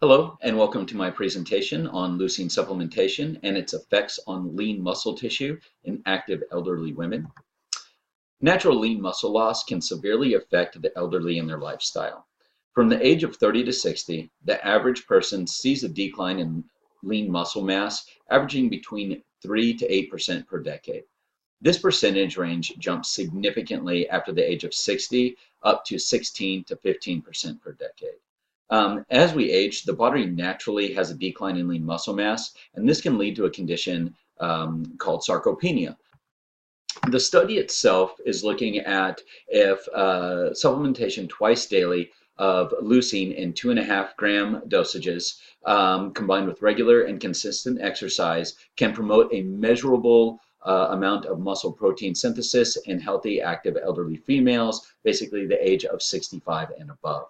Hello, and welcome to my presentation on leucine supplementation and its effects on lean muscle tissue in active elderly women. Natural lean muscle loss can severely affect the elderly in their lifestyle. From the age of 30 to 60, the average person sees a decline in lean muscle mass averaging between 3 to 8% per decade. This percentage range jumps significantly after the age of 60, up to 16 to 15% per decade. As we age, the body naturally has a decline in lean muscle mass, and this can lead to a condition called sarcopenia. The study itself is looking at if supplementation twice daily of leucine in 2.5-gram dosages combined with regular and consistent exercise can promote a measurable amount of muscle protein synthesis in healthy active elderly females, basically the age of 65 and above.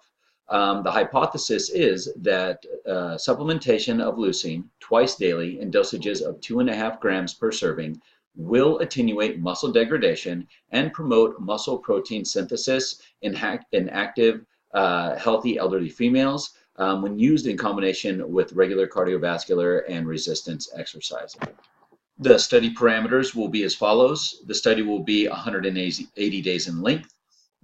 The hypothesis is that supplementation of leucine twice daily in dosages of 2.5 grams per serving will attenuate muscle degradation and promote muscle protein synthesis in active, healthy elderly females when used in combination with regular cardiovascular and resistance exercise. The study parameters will be as follows. The study will be 180 days in length.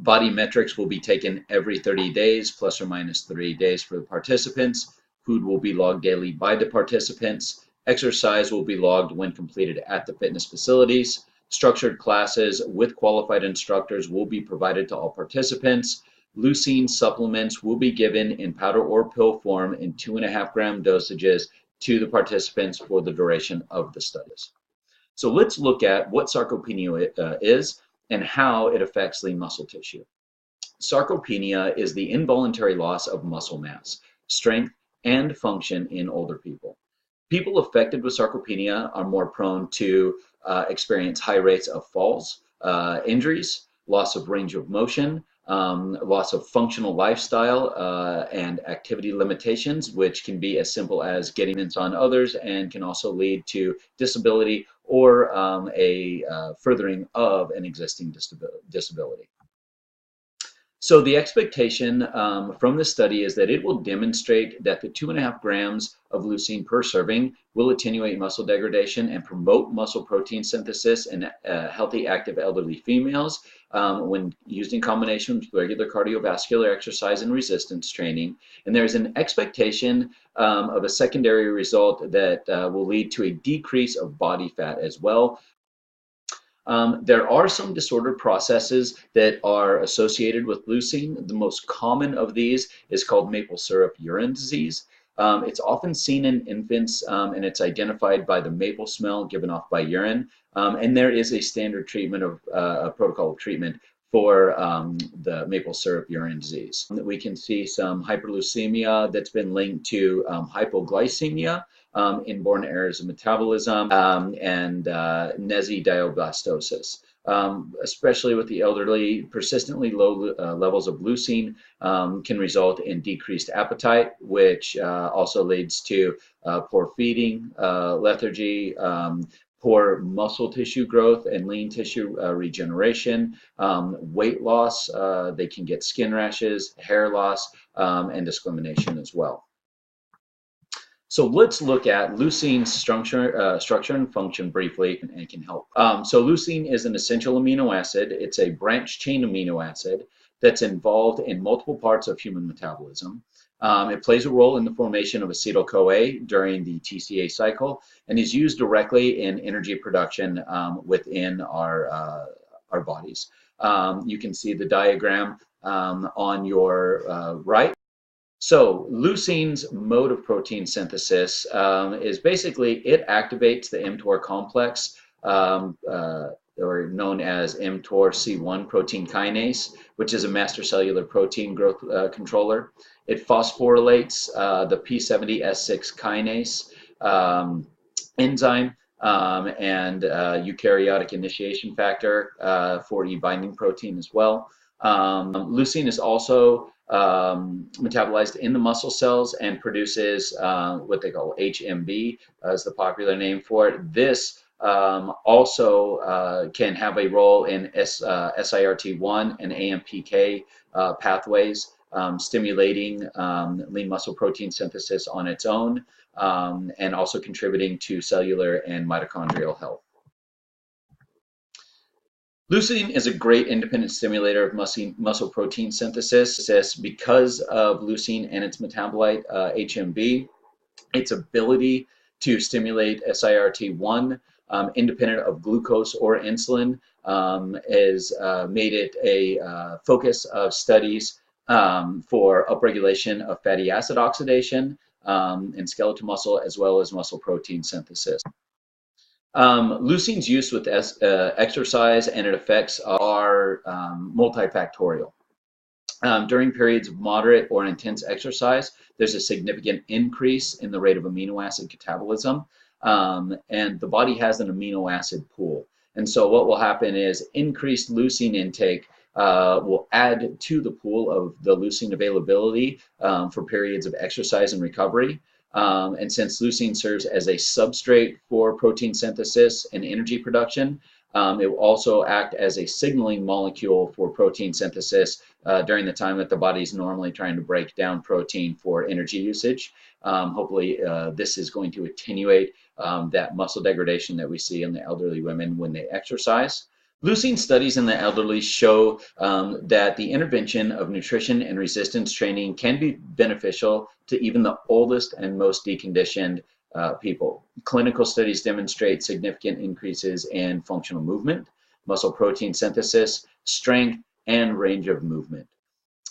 Body metrics will be taken every 30 days, plus or minus 3 days for the participants. Food will be logged daily by the participants. Exercise will be logged when completed at the fitness facilities. Structured classes with qualified instructors will be provided to all participants. Leucine supplements will be given in powder or pill form in 2.5-gram dosages to the participants for the duration of the studies. So let's look at what sarcopenia is and how it affects lean muscle tissue. Sarcopenia is the involuntary loss of muscle mass, strength, and function in older people. People affected with sarcopenia are more prone to experience high rates of falls, injuries, loss of range of motion, loss of functional lifestyle, and activity limitations, which can be as simple as getting on others and can also lead to disability or a furthering of an existing disability. So the expectation from this study is that it will demonstrate that the 2.5 grams of leucine per serving will attenuate muscle degradation and promote muscle protein synthesis in healthy active elderly females when used in combination with regular cardiovascular exercise and resistance training. And there's an expectation of a secondary result that will lead to a decrease of body fat as well. There are some disordered processes that are associated with leucine. The most common of these is called maple syrup urine disease. It's often seen in infants and it's identified by the maple smell given off by urine. And there is a standard treatment of a protocol of treatment for the maple syrup urine disease. We can see some hyperleucemia that's been linked to hypoglycemia, inborn errors of metabolism, and nesidioblastoses. Especially with the elderly, persistently low levels of leucine can result in decreased appetite, which also leads to poor feeding, lethargy, poor muscle tissue growth and lean tissue regeneration, weight loss. They can get skin rashes, hair loss, and discrimination as well. So let's look at leucine's structure and function briefly, and it can help. So leucine is an essential amino acid. It's a branched chain amino acid that's involved in multiple parts of human metabolism. It plays a role in the formation of acetyl-CoA during the TCA cycle and is used directly in energy production within our bodies. You can see the diagram on your right. So leucine's mode of protein synthesis is basically it activates the mTOR complex, or known as mTORC1 protein kinase, which is a master cellular protein growth controller. It phosphorylates the P70S6 kinase enzyme and eukaryotic initiation factor for E binding protein as well. Leucine is also metabolized in the muscle cells and produces what they call HMB, as the popular name for it. This also can have a role in SIRT1 and AMPK pathways stimulating lean muscle protein synthesis on its own, and also contributing to cellular and mitochondrial health. Leucine is a great independent stimulator of muscle protein synthesis because of leucine and its metabolite HMB. Its ability to stimulate SIRT1 independent of glucose or insulin has made it a focus of studies for upregulation of fatty acid oxidation in skeletal muscle as well as muscle protein synthesis. Leucine's use with exercise and its effects are multifactorial. During periods of moderate or intense exercise, there's a significant increase in the rate of amino acid catabolism, and the body has an amino acid pool. And so what will happen is increased leucine intake will add to the pool of the leucine availability for periods of exercise and recovery. And since leucine serves as a substrate for protein synthesis and energy production, it will also act as a signaling molecule for protein synthesis during the time that the body is normally trying to break down protein for energy usage. Hopefully, this is going to attenuate that muscle degradation that we see in the elderly women when they exercise. Leucine studies in the elderly show that the intervention of nutrition and resistance training can be beneficial to even the oldest and most deconditioned people. Clinical studies demonstrate significant increases in functional movement, muscle protein synthesis, strength, and range of movement.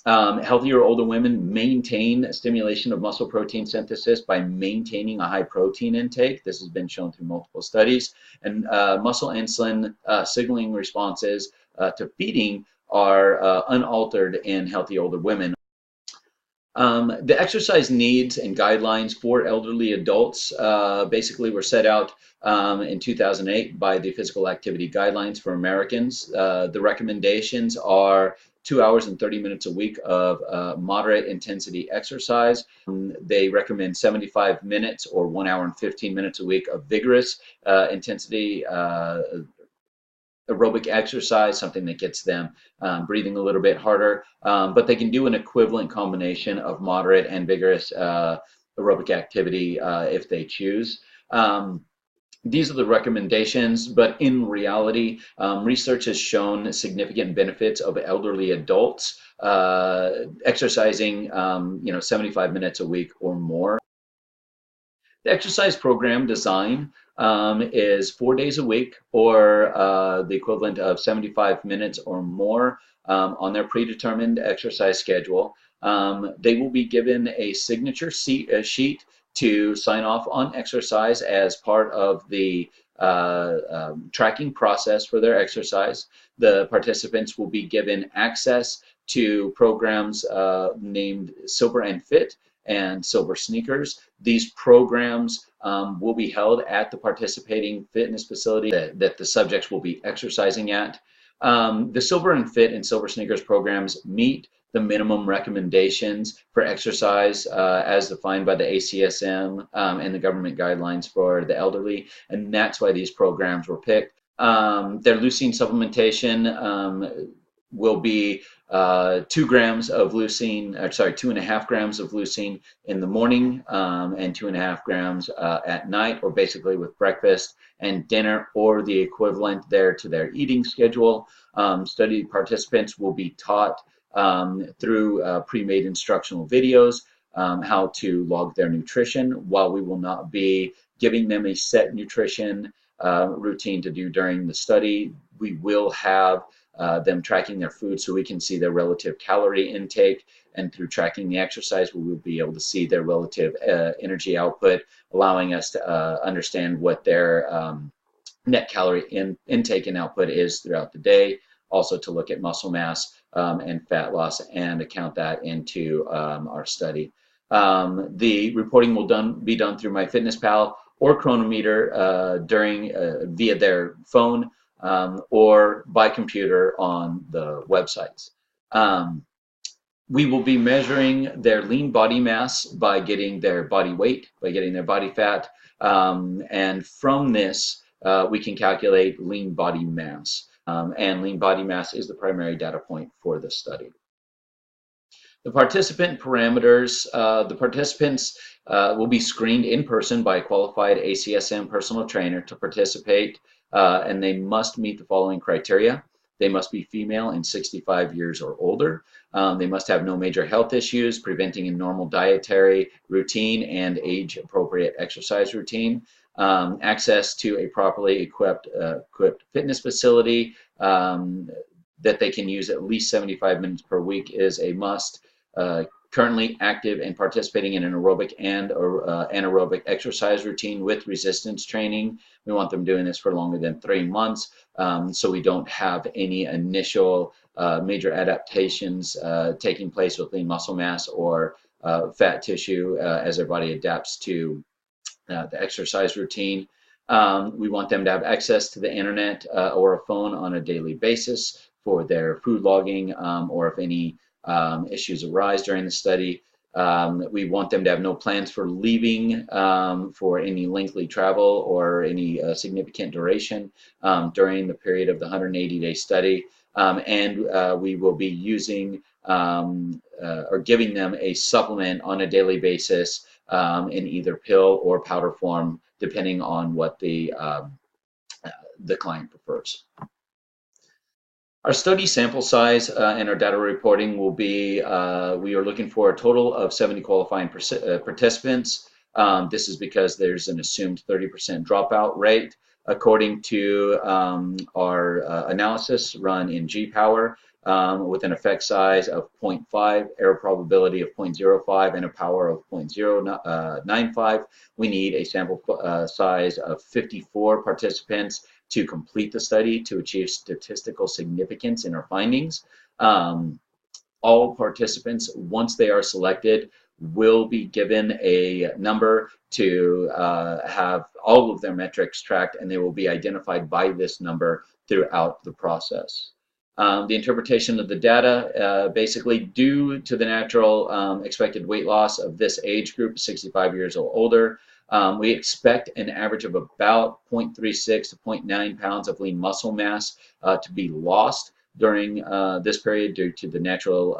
Healthier older women maintain stimulation of muscle protein synthesis by maintaining a high protein intake. This has been shown through multiple studies. And muscle insulin signaling responses to feeding are unaltered in healthy older women. The exercise needs and guidelines for elderly adults basically were set out in 2008 by the Physical Activity Guidelines for Americans. The recommendations are 2 hours and 30 minutes a week of moderate intensity exercise. They recommend 75 minutes or 1 hour and 15 minutes a week of vigorous intensity aerobic exercise, something that gets them breathing a little bit harder, but they can do an equivalent combination of moderate and vigorous aerobic activity if they choose. These are the recommendations, but in reality, research has shown significant benefits of elderly adults exercising 75 minutes a week or more. The exercise program design is 4 days a week or the equivalent of 75 minutes or more on their predetermined exercise schedule. They will be given a signature sheet to sign off on exercise as part of the tracking process for their exercise. The participants will be given access to programs named Silver and Fit and Silver Sneakers. These programs will be held at the participating fitness facility that the subjects will be exercising at. The Silver and Fit and Silver Sneakers programs meet the minimum recommendations for exercise as defined by the ACSM and the government guidelines for the elderly, and that's why these programs were picked. Their leucine supplementation will be 2 grams of leucine, or sorry, 2.5 grams of leucine in the morning and 2.5 grams at night, or basically with breakfast and dinner, or the equivalent there to their eating schedule. Study participants will be taught through pre-made instructional videos how to log their nutrition. While we will not be giving them a set nutrition routine to do during the study, we will have them tracking their food so we can see their relative calorie intake, and through tracking the exercise we will be able to see their relative energy output, allowing us to understand what their net calorie intake and output is throughout the day, also to look at muscle mass and fat loss and account that into our study. The reporting will be done through MyFitnessPal or Chronometer via their phone or by computer on the websites. We will be measuring their lean body mass by getting their body weight, by getting their body fat, and from this we can calculate lean body mass. And lean body mass is the primary data point for this study. The participant parameters, the participants will be screened in person by a qualified ACSM personal trainer to participate, and they must meet the following criteria. They must be female and 65 years or older. They must have no major health issues, preventing a normal dietary routine and age-appropriate exercise routine. Access to a properly equipped fitness facility that they can use at least 75 minutes per week is a must. Currently active and participating in an aerobic and anaerobic exercise routine with resistance training. We want them doing this for longer than 3 months, so we don't have any initial major adaptations taking place with lean muscle mass or fat tissue as their body adapts to the exercise routine. We want them to have access to the internet or a phone on a daily basis for their food logging, or if any issues arise during the study. We want them to have no plans for leaving for any lengthy travel or any significant duration during the period of the 180-day study. And we will be using or giving them a supplement on a daily basis in either pill or powder form, depending on what the client prefers. Our study sample size and our data reporting will be, we are looking for a total of 70 qualifying participants. This is because there's an assumed 30% dropout rate. According to our analysis run in G-Power, with an effect size of 0.5, error probability of 0.05, and a power of 0.095, we need a sample size of 54 participants to complete the study to achieve statistical significance in our findings. All participants, once they are selected, will be given a number to have all of their metrics tracked, and they will be identified by this number throughout the process. The interpretation of the data, basically due to the natural expected weight loss of this age group, 65 years or older, we expect an average of about 0.36 to 0.9 pounds of lean muscle mass to be lost during this period due to the natural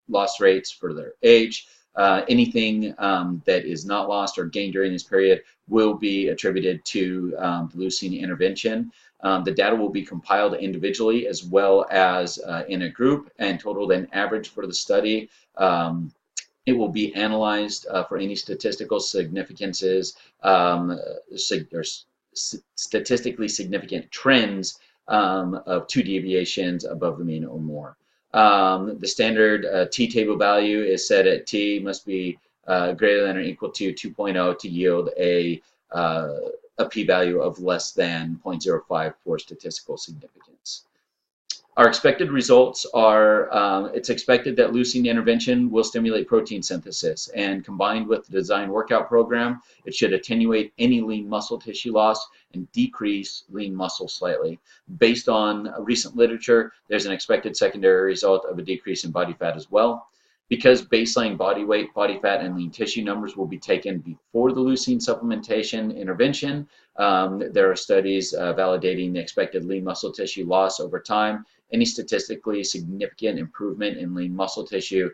loss rates for their age. Anything that is not lost or gained during this period will be attributed to the leucine intervention. The data will be compiled individually as well as in a group and totaled an average for the study. It will be analyzed for any statistical significances or statistically significant trends of 2 deviations above the mean or more. The standard t-table value is set at t must be greater than or equal to 2.0 to yield a p-value of less than 0.05 for statistical significance. Our expected results are, it's expected that leucine intervention will stimulate protein synthesis, and combined with the design workout program, it should attenuate any lean muscle tissue loss and decrease lean muscle slightly. Based on recent literature, there's an expected secondary result of a decrease in body fat as well. Because baseline body weight, body fat, and lean tissue numbers will be taken before the leucine supplementation intervention, there are studies validating the expected lean muscle tissue loss over time. Any statistically significant improvement in lean muscle tissue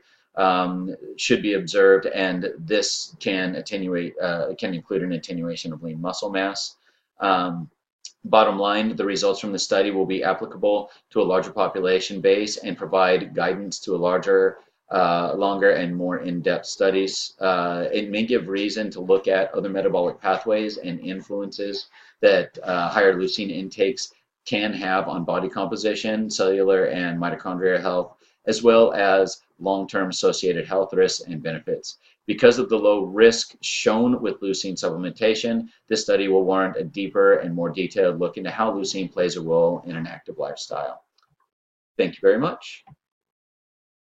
should be observed, and this can attenuate, can include an attenuation of lean muscle mass. Bottom line, the results from the study will be applicable to a larger population base and provide guidance to a larger, longer and more in-depth studies. It may give reason to look at other metabolic pathways and influences that higher leucine intakes can have on body composition, cellular and mitochondrial health, as well as long-term associated health risks and benefits. Because of the low risk shown with leucine supplementation, this study will warrant a deeper and more detailed look into how leucine plays a role in an active lifestyle. Thank you very much.